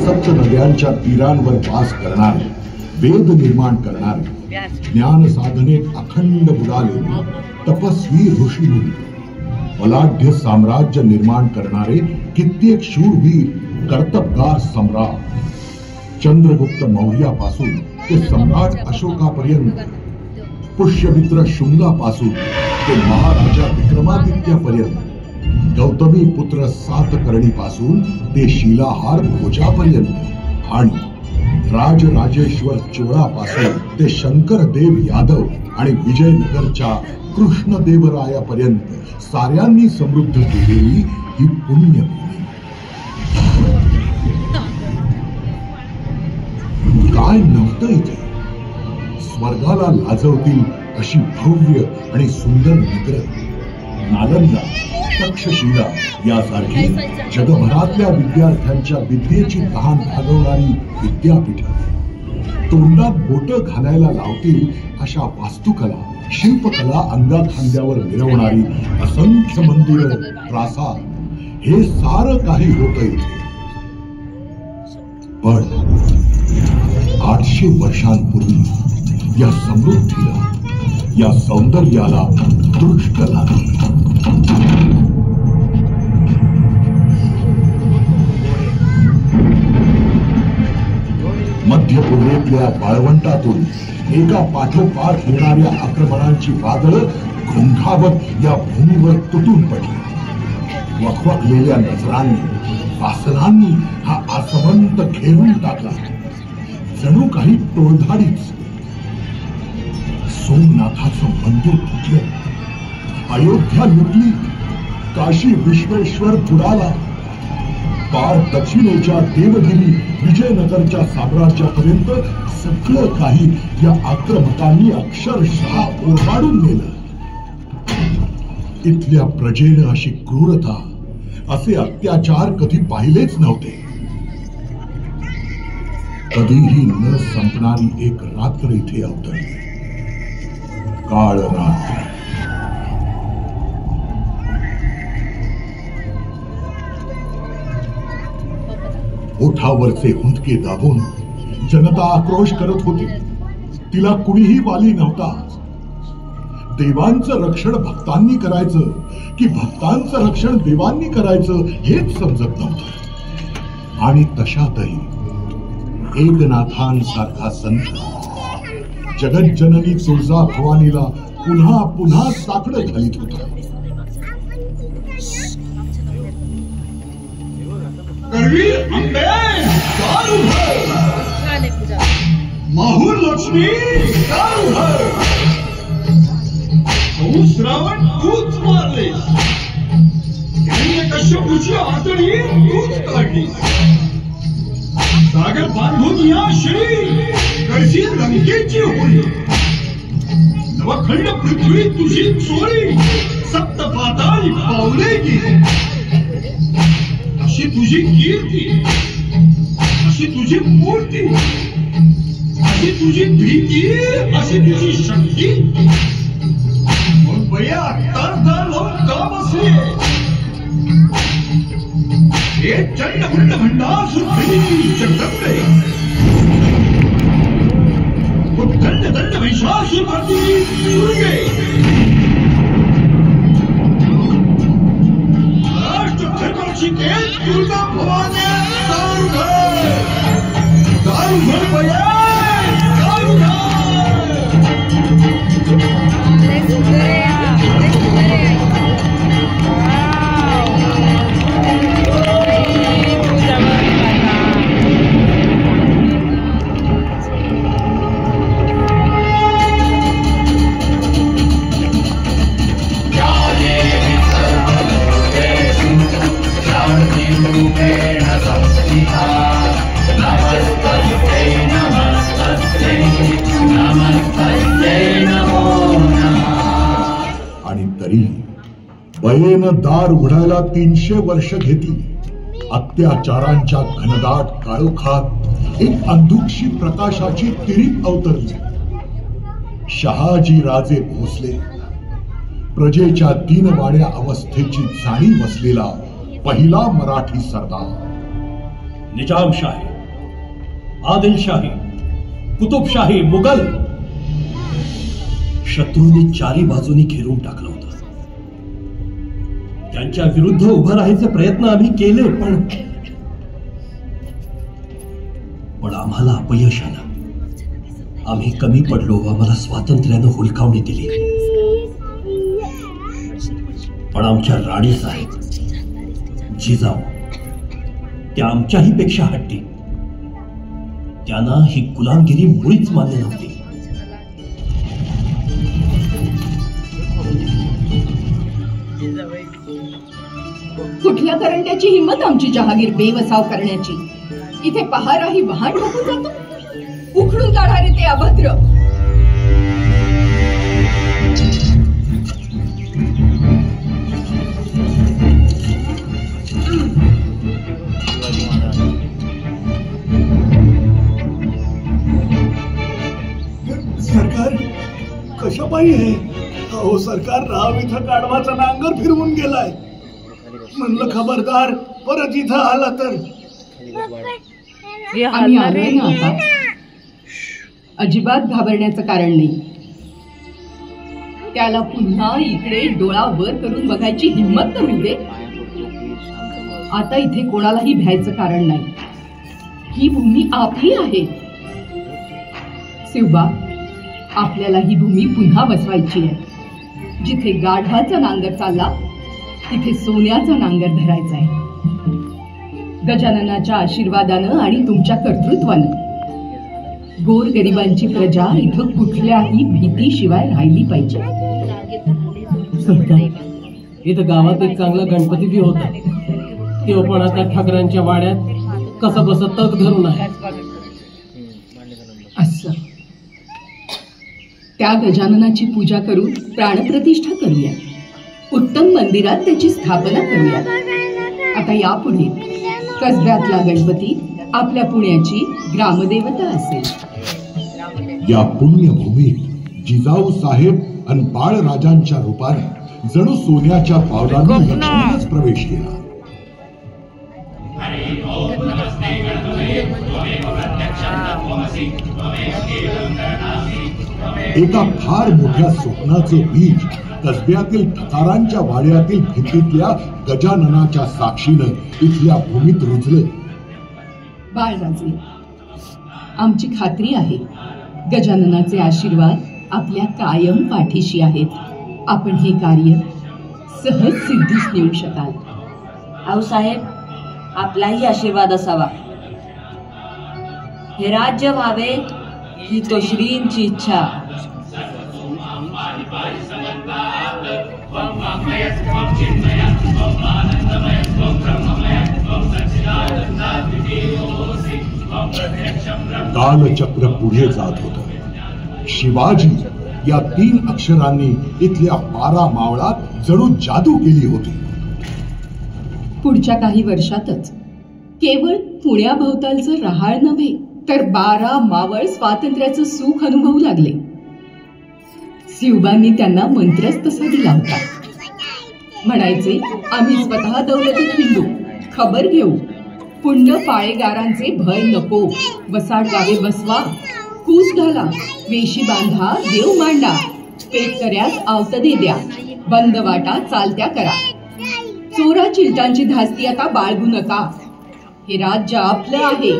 सप्त नद्यांच्या तीरांवर वास करणारे, वेद निर्माण करणारे, ज्ञान साधनेत अखंड बुडालेले तपस्वी ऋषीमुनी, बलाढ्य साम्राज्य निर्माण करणारे कित्येक शूरवीर कर्तबगार सम्राट, चंद्रगुप्त मौर्यापासून ते सम्राट अशोकापर्यंत, पुष्यमित्र शुंगापासून ते महाराजा विक्रमादित्यापर्यंत, गौतमी पुत्र सातकर्णीपासून ते शिलाहार भोजापर्यंत आणि राजराजेश्वर चोळापासून ते शंकरदेव यादव आणि विजयनगरच्या कृष्णदेवरायापर्यंत साऱ्यांनी समृद्ध केलेली ही पुण्यभूमी. काय नव्हतं इथे? स्वर्गाला लाजवतील अशी भव्य आणि सुंदर नगर, नालंदा, तक्षशिला यासारखी जगभरातल्या विद्यार्थ्यांच्या विद्येची तहान भागवणारी विद्यापीठ, तोंडात बोटं घालायला लावतील अशा वास्तुकला, शिल्पकला अंगाखांद्यावर मिरवणारी असंख्य मंदिरं, प्रासाद, हे सारं काही होतं इथे. पण 800 वर्षांपूर्वी या समृद्धीला, या सौंदर्याला दृष्ट लागली. मध्य पूर्वेतल्या वाळवंटातून एका पाठोपाठ येणाऱ्या आक्रमणांची वादळं घोंघावत या भूमीवर तुटून पडली. वखवखलेल्या नजरांनी, वासनांनी हा आसमंत घेरून टाकला. जणू काही टोळधाडीच. सोमनाथाचं मंदिर फुटलं, अयोध्या लुटली, काशी विश्वेश्वर बुडाला, पार दक्षिणेच्या देवगिरी विजयनगरच्या साम्राज्यापर्यंत सगळं काही या आक्रमकांनी अक्षरशः ओरबाडून नेलं. इथल्या प्रजेनं अशी क्रूरता, असे अत्याचार कधी पाहिलेच नव्हते. कधीही न संपणारी एक रात्र इथे अवतरली. काळ रात्र. ओठावरचे हुंदके दाबून जनता आक्रोश करत होती. तिला कुणीही वाली नव्हता. देवांचं रक्षण भक्तांनी करायचं की भक्तांचं रक्षण देवांनी करायचं हेच समजत नव्हतं. आणि तशातही एकनाथांसारखा संत जगज्जननी तुळजा भवानीला पुन्हा पुन्हा साकडं घालीत होता. माहूर लक्ष्मी श्रावण तूच मारलेस, कश्यपूची आतडी तूच काढलीस. सागर बांधून या श्री कळशी लंकेची होळी, नवखंड पृथ्वी तुझी चोरी, सप्त पाताळी पावले गेली. अशी तुझी कीर्ती, अशी तुझी मूर्ती, अशी तुझी भीती, अशी तुझी शक्ती. मग बया तर लावून का बसले? हे चंड भंड भंडार सुरभिनी जगदंबे, दंड दंड महिषासुरमर्दिनी दुर्गे, राष्ट्र धर्मरक्षिते दुर्गा भवानी दारुघर, दारुघर बया दारुघर. आणि तरी बयेनं दार उघडायला 300 वर्ष घेतली. अत्याचारांच्या घनदाट काळोखात एक अंधुकशी प्रकाशाची तिरीत अवतरली. शहाजी राजे भोसले, प्रजेच्या दीनवाण्या अवस्थेची जाणीव असलेला पहिला मराठी सरदार. निजामशाही आदिलशाही, कुतुबशाही, मुघल शत्रूंनी चारी बाजूनी घेरून टाकलं होतं. त्यांच्या विरुद्ध उभं राहायचे प्रयत्न आम्ही केले, पण आम्हाला अपयश आलं. आम्ही कमी पडलो, आम्हाला स्वातंत्र्यानं हुलकावणी दिली. पण आमच्या राणीच आहेत, जिजाऊ, त्या आमच्याही पेक्षा हट्टी. त्यांना ही गुलामगिरी मुळीच मान्य नव्हती. कुठल्या करंट्याची हिंमत आमची जहागीर बेवसाव करण्याची? इथे पहाराही वाहन ठोकून जातो. उखडून काढारे ते अभद्र. सरकार कशापायी आहे? अहो सरकार, राव इथं गाढवाचा नांगर फिरवून गेलाय. म्हणलं खबरदार, परत इथं आला तर. आम्ही आलोय ना आता. अजिबात घाबरण्याचं कारण नाही. त्याला पुन्हा इकडे डोळा वर करून बघायची हिंमत तर मिळते. आता इथे कोणालाही भ्यायचं कारण नाही. ही भूमी आपली आहे. शिवबा, आपल्याला ही भूमी पुन्हा बसवायची आहे. जिथे गाढवाचा नांगर चालला तिथे सोन्याचा नांगर धरायचा आहे. गजाननाच्या आशीर्वादानं आणि तुमच्या कर्तृत्वानं गोर गरिबांची प्रजा इथं कुठल्याही भीतीशिवाय राहिली पाहिजे. इथं गावात एक चांगला गणपती बी होता. तो पण आता ठाकरांच्या वाड्यात कसा बसा तग धरून आहे. असं त्या गजाननाची पूजा करून प्राणप्रतिष्ठा करूया. उत्तम मंदिरात त्याची स्थापना करूया. आता यापुढे कसब्यातला गणपती आपल्या पुण्याची ग्रामदेवता असेल. या पुण्यभूमीत जिजाऊ साहेब आणि बाळराजांच्या रूपाने जणू सोन्याच्या पावलांनी लक्ष्मीच प्रवेश केला. एका फार मोठ्या स्वप्नाचं बीज कसब्यातील ठकारांच्या वाड्यातील भिंतीतल्या गजाननाच्या साक्षीनं इथल्या भूमीत रुजलं. बाळराजे, आमची खात्री आहे गजाननाचे आशीर्वाद आपल्या कायम पाठीशी आहेत. आपण हे कार्य सहज सिद्धीस नेऊ शकाल. आऊसाहेब, आपलाही आशीर्वाद असावा. हे राज्य व्हावे ही तो श्रींची इच्छा. कालचक्र पुढे जात होतं. शिवाजी या 3 अक्षरांनी इथल्या 12 मावळात जणू जादू केली होती. पुढच्या काही वर्षातच केवळ पुण्याभोवतालचं रहाळ नव्हे तर 12 मावळ स्वातंत्र्याचं सुख अनुभवू लागले. शिवबांनी त्यांना मंत्रच तसा दिला होता. म्हणायचे, आम्ही स्वतः दौलतीत हिंडू, खबर घेऊ, पुण्य पाळेगारांचे भय नको, वसाड गावे बसवा, कूस घाला, वेशी बांधा, देव मांडा, पेटकऱ्यास आवतदे द्या, बंद वाटा चालत्या करा, चोरा चिलटांची धास्ती आता बाळगू नका. हे राज्य आपलं आहे.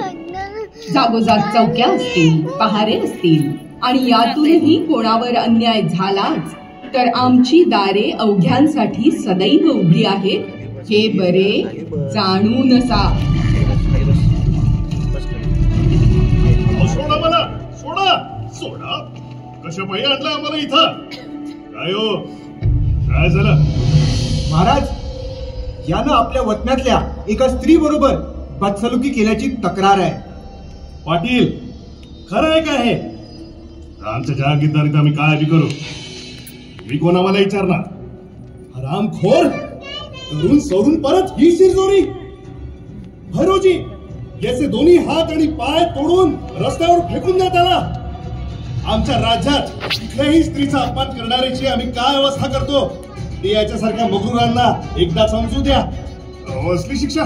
जागोजाग चौक्या असतील, पहारे असतील आणि यातूनही कोणावर अन्याय झालाच तर आमची दारे अवघ्यांसाठी सदैव उघडी आहेत. हे बरे जाणून असा. सोडा मला, सोडा, सोडा. कशा पायी आणलं आम्हाला इथं? काय हो, काय झालं? महाराज, यानं आपल्या वतन्यातल्या एका स्त्री बरोबर बदसलुकी केल्याची तक्रार आहे. पाटील, खरं आहे काय हे? आमच्या जहागीरदारीत आम्ही काळजी करू. मी कोण आम्हाला विचारणार? हरामखोर, करून सोडून परत ही शिरजोरी. भैरोजी, याचे दोन्ही हात आणि पाय तोडून रस्त्यावर फेकून देत आला. आमच्या राज्यात कुठल्याही स्त्रीचा अपमान करणाऱ्याची आम्ही काय अवस्था करतो ते याच्यासारख्या मगरुरांना एकदा समजू द्या. असली शिक्षा?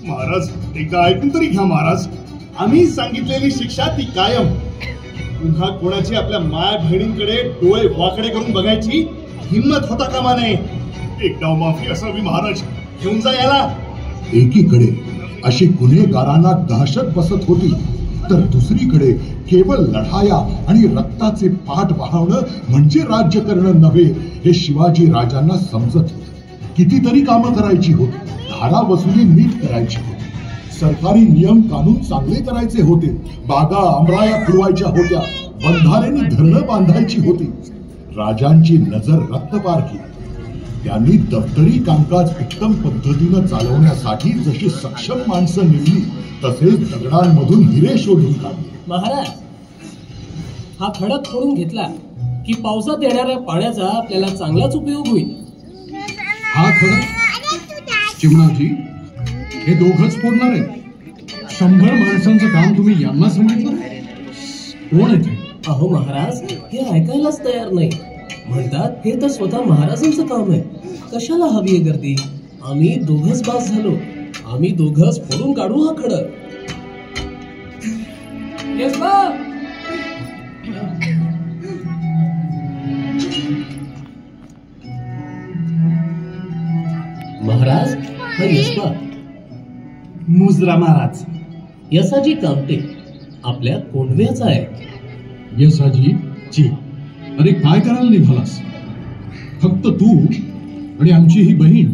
महाराज, एकदा ऐकून तरी घ्या महाराज. आम्ही सांगितलेली शिक्षा ती कायम. पुन्हा कोणाची आपल्या माय बहिणींकडे डोळे वाकडे करून बघायची हिंमत होता कामा नये. एकदा माफी असावी महाराज, घेऊन जा याला. एकीकडे अशी गुन्हेगारांना दहशत बसत होती, तर दुसरीकडे केवळ लढाया आणि रक्ताचे पाठ वाहवणं म्हणजे राज्य करणं नव्हे हे शिवाजी राजांना समजत होते. कितीतरी कामं करायची होती, धारा वसुली नीट करायची होती, सरकारी नियम कानून चांगले करायचे होते, बागा आमराया खुडवायच्या होत्या, बंधाऱ्यांनी धरणं बांधायची होती. राजांची नजर रक्तपारखी. त्यांनी दफ्तरी कामकाज उत्तम पद्धतीनं चालवण्यासाठी जशी सक्षम माणसं नेमली, तसेच दगडांमधून हिरे शोधून काढले. महाराज, हा खडक फोडून घेतला की पावसात येणाऱ्या पाण्याचा आपल्याला चांगलाच उपयोग होईल. हा खडक चिमणाजी, हे दोघच फोडणार आहे. 100 माणसांचं काम तुम्ही यांना सांगितलं? कोण आहे? अहो महाराज, हे ऐकायलाच तयार नाही. म्हणतात हे तर स्वतः महाराजांचं काम आहे. कशाला हवी आहे गर्दी? आम्ही दोघच बास झालो. आम्ही दोघच फोडून काढू हा खडक. महाराज, हा यशबा. मुजरा महाराज. यसाजी कामटे आपल्या कोंडव्याचा आहे. यसाजी जी. अरे काय करायला निघालास? फक्त तू आणि आमची ही बहीण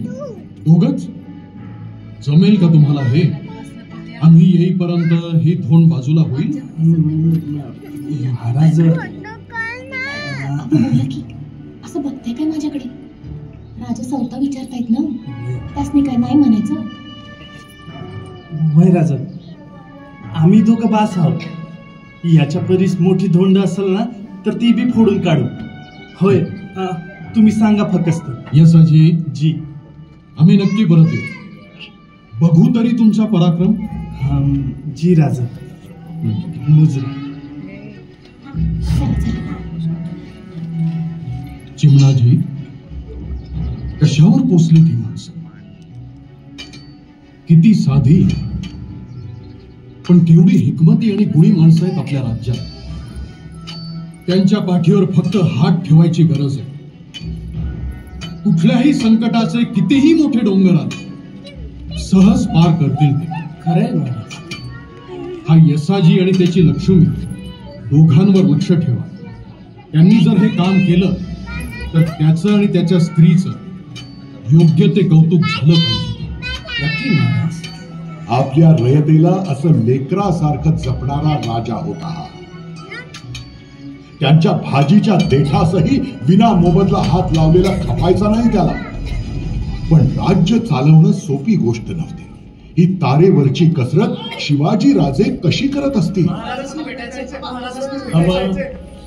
दोघच? जमेल का तुम्हाला हे? आम्ही येईपर्यंत ही धोंड बाजूला होईल? महाराज, असं बघते काय माझ्याकडे? राजा सौता विचारतायत ना, त्यासनी काय नाही म्हणायचं? वय राजा, आम्ही दोघं बास आहोत. याच्या परीस मोठी धोंड असेल ना तर ती बी फोडून काढू. होय, तुम्ही सांगा फक्त. यसाजी जी. आम्ही नक्की परत येऊ. बघू तरी तुमचा पराक्रम. जी राजा. मुजरा. चिमणाजी, कशावर पोचली ती माणसं? किती साधी पण केवढी हिकमती आणि गुणी माणसं आहेत आपल्या राज्यात. त्यांच्या पाठीवर फक्त हात ठेवायची गरज आहे. कुठल्याही संकटाचे कितीही मोठे डोंगर आले सहज पार करतील ते. खरंय महाराज. हा यसाजी आणि त्याची लक्ष्मी दोघांवर लक्ष ठेवा. त्यांनी जर हे काम केलं तर त्याचं आणि त्याच्या स्त्रीचं योग्य ते कौतुक झालं पाहिजे. नक्की महाराज. आपल्या रयतेला असं लेकरासारखं जपणारा राजा होता हा. त्यांच्या भाजीच्या देठासही विना मोबदला हात लावलेला खपायचा नाही त्याला. पण राज्य चालवणं सोपी गोष्ट नव्हती. ही तारेवरची कसरत शिवाजी राजे कशी करत असतील?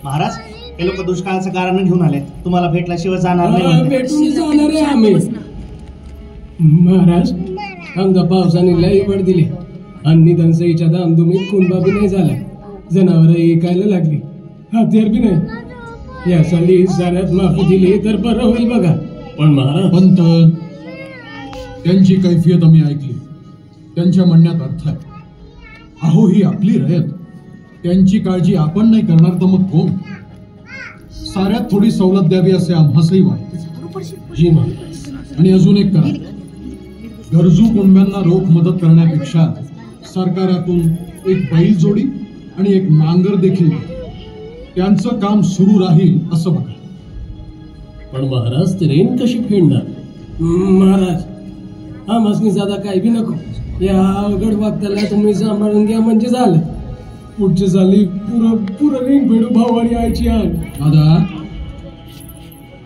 महाराज, हे लोक दुष्काळाचं कारण घेऊन आले. तुम्हाला भेटल्याशिवाय जाणार नाही. भेटून जाणार आहे आम्ही. महाराज, अंगा पावसाने लई वड दिली. अन्नी दंसईच्या दामधुमीत कुणबा बी नाही झाला. जनावर ऐकायला लागली. हत्यार बी नाही. या साली साऱ्यात माफी दिली तर बरं होईल बघा. पण महाराज, पंत, त्यांची कैफियत आम्ही ऐकली. त्यांच्या म्हणण्यात अर्थ आहे. अहो, ही आपली रयत. त्यांची काळजी आपण नाही करणार तर मग कोण? साऱ्यात थोडी सवलत द्यावी असे आम्हासही वाटते. जी महाराज. आणि अजून एक करा. गरजू कुणब्यांना रोख मदत करण्यापेक्षा सरकारातून एक बैल जोडी आणि एक नांगर देखील त्यांचं काम सुरू राहील असं बघा. पण महाराज, ते रेन कशी फेडणार? महाराज, हा मसनी जादा काय बी नको. या अवघड वागताला तुम्ही सांभाळून घ्या म्हणजे झालं. पुढची झाली पुरं रिंग फेडू भावानी आयची आण. दादा,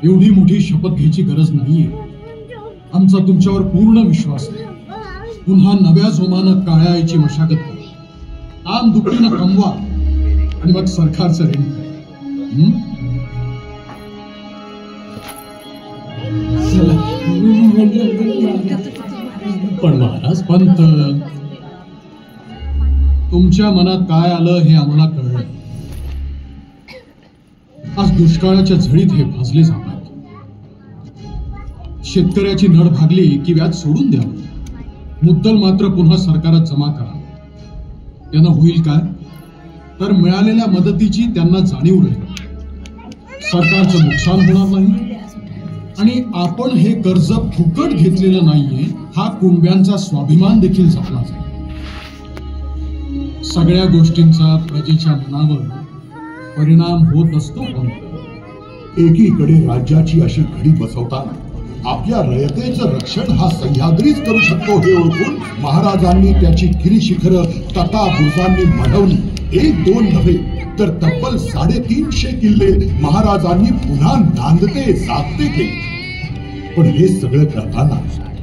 एवढी मोठी शपथ घ्यायची गरज नाहीये. आमचा तुमच्यावर पूर्ण विश्वास आहे. पुन्हा नव्या जोमानं काळ्या आईची मशागत करा. आम दुपटीनं कमवा आणि मग सरकारचं ऋण करा. पण महाराज, पंत, तुमच्या मनात काय आलं हे आम्हाला कळलं. आज दुष्काळाच्या झळीत हे भाजले जातात. शेतकऱ्याची नड भागली की व्याज सोडून द्यावं. मुद्दल मात्र पुन्हा सरकारात जमा करा. त्यानं होईल काय, तर मिळालेल्या मदतीची त्यांना जाणीव राहील, सरकारचं नुकसान होणार नाही आणि आपण हे कर्ज फुकट घेतलेलं नाहीये हा कुणब्यांचा स्वाभिमान देखील जपला जाईल. सगळ्या गोष्टींचा प्रजेच्या मनावर परिणाम होत असतो. एकीकडे राज्याची अशी घडी बसवताना आपल्या रयतेचं रक्षण हा सह्याद्रीच करू शकतो हे ओळखून महाराजांनी त्याची गिरीशिखर तथाभुजांनी मढवली. 1-2 नव्हे तर तब्बल 350 किल्ले महाराजांनी पुन्हा नांदते जागते केले. पण हे सगळं करताना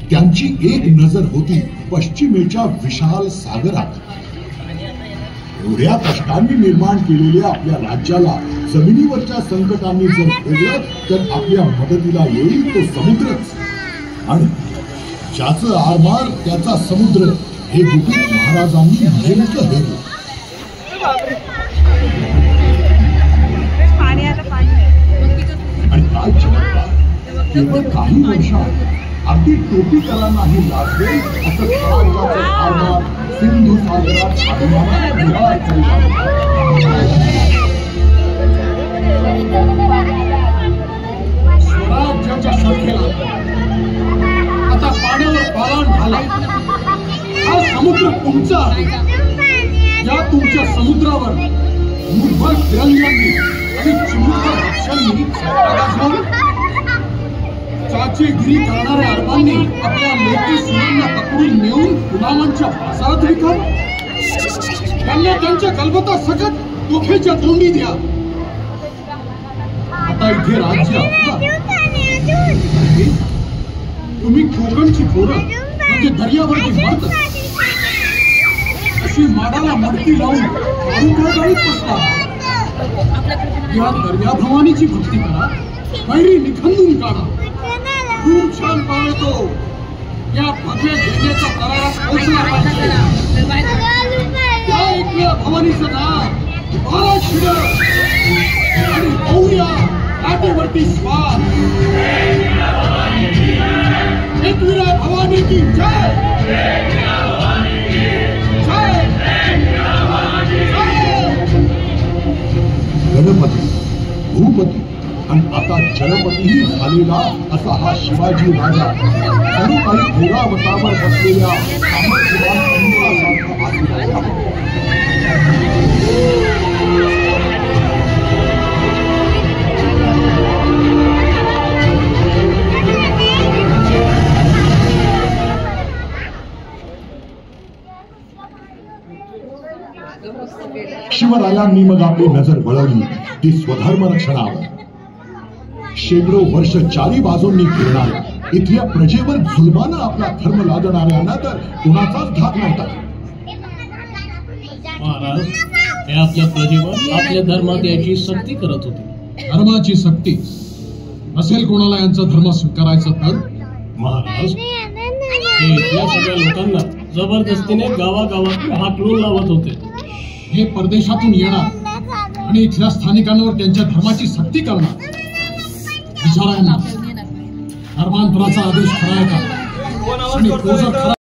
त्यांची एक नजर होती पश्चिमेच्या विशाल सागरात. एवढ्या कष्टांनी निर्माण केलेल्या आपल्या राज्याला जमिनीवरच्या संकटांनी जर फेडलं तर आपल्या मदतीला येईल तो समुद्रच, आणि ज्याचं आरमार त्याचा समुद्र हे गुपित महाराजांनी नेमकं हेरलं. आणि काय चमत्कार, केवळ काही वर्षात अगदी टोपीकरांनाही लाजवेल असं स्वराज्याचं आरमार सिंधू सागरात अभिमानाने विहार करू लागला. स्वराज्याच्या संख्येला आता पाण्यावर पालान झालाय. हा समुद्र तुमचा आहे. या तुमच्या समुद्रावर मुठभर तिरंग्यांनी आणि चिमुकल्या पक्षांनी चाचेगिरी करणाऱ्या अरबांनी आपल्या लेकी सुनांना पकडून नेऊन गुलामांच्या बाजारात विकावं. त्यांना त्यांच्या कलबता सकट तोफेच्या तोंडी द्या. आता इथे राज्य तुम्ही कोकणची पोरं म्हणजे दर्यावरती मरत अशी माडाला मडकी लावून गाडीत बसला. या दर्या भवानीची भक्ती करा, कैरी निखंदून काढा. खूप छान पाळतो. या भगव्या झेंड्याच्या तळाला पोहोचला पाहिजे. त्या एकव्या भवानीचं नाव 12 शिडं आणि गौऱ्या लाटेवरती स्वार. एकविरा भवानी की जय. गणपती, भूपती आणि आता जलपतीही झालेला असा हा शिवाजी राजा जणू काही घोडावतावर बसलेल्या सामर्थ्यवान इंद्रासारखा आदिराजा. शिवरायांनी मग आपली नजर वळवली ती स्वधर्म रक्षणावर. शेकडो वर्ष चारी बाजूंनी फिरणाऱ्या इथल्या प्रजेवर जुलमानं आपला धर्म लादणाऱ्यांना तर कोणाचाच धाक नव्हता. महाराज हे आपल्या प्रजेवर आपल्या धर्मात याची सक्ती करत होते. धर्माची सक्ती असेल कोणाला यांचा धर्म स्वीकारायचा तर? महाराज हे इथल्या सगळ्या लोकांना जबरदस्तीने गावागावात हाकलून लावत होते. हे परदेशातून येणार आणि इथल्या स्थानिकांवर त्यांच्या धर्माची सक्ती करणार. विचारायला धर्मांतराचा आदेश खरा आहे का? आणि तो जर खरा